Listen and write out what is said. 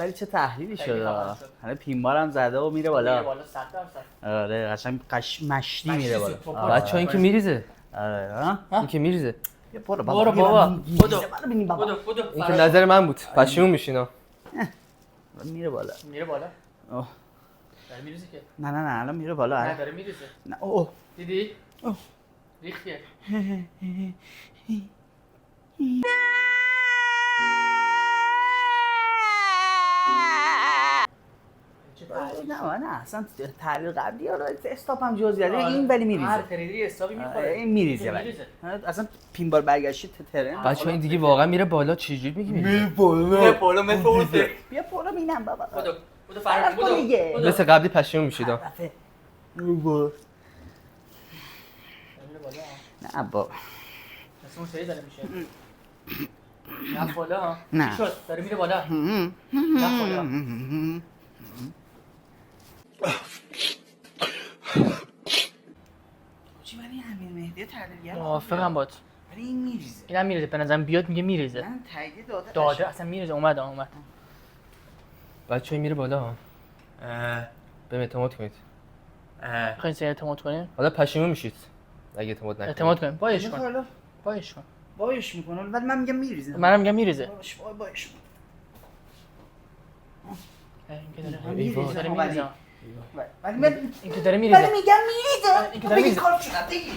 داداش ولی چه تحلیلی شده حالا پینبارم زده و میره بالا 100%. آره قشنگ مشتی میره بالا. بچه‌ها این که میریزه. آره این که میریزه. بیا برو بابا. بدو این که نظر من بود. پشیمون میشینا. میره بالا اوه داره میریزه که نه الان میره بالا نه داره میریزه نه اوه دیدی ریختیه نه اصلا تحلیل قبلی حالا استاپ هم جزئیاته این ولی میریزه هر تریدی استاپی میخوره این میریزه ولی اصلا پینبال برگشتی ترن بچه‌ها این دیگه واقعا میره بالا چجوری میگی میره بالا یه پولو مفوزه بیا پولو بینم بابا بودو فرق بودو مثل قبلی پشیمون میشیدا نه بابا مثل اون سری داره میشه نه بالا نه. چی شد داره میره بالا نه بالا چی ولی امیر مهدی تحلیلگر موافقم باهات ولی این میریزه اینم میریزه به نظرم بیاد میگه میریزه من تایید داده اصلا میریزه اومد بچه‌ها میره بالا. بهم اعتماد کنید. میخواین سری اعتماد کنیم حالا پشیمون میشید. اگه اعتماد نکنید. اعتماد کنیم بایش کن حالا بایش میکنه ولی من میگم میریزه منم میگم میریزه بایش این که میریزه داره میریزه ولی من این که داره میریزه ولی میگم میریزه این که داره میریزه کار شده دیگه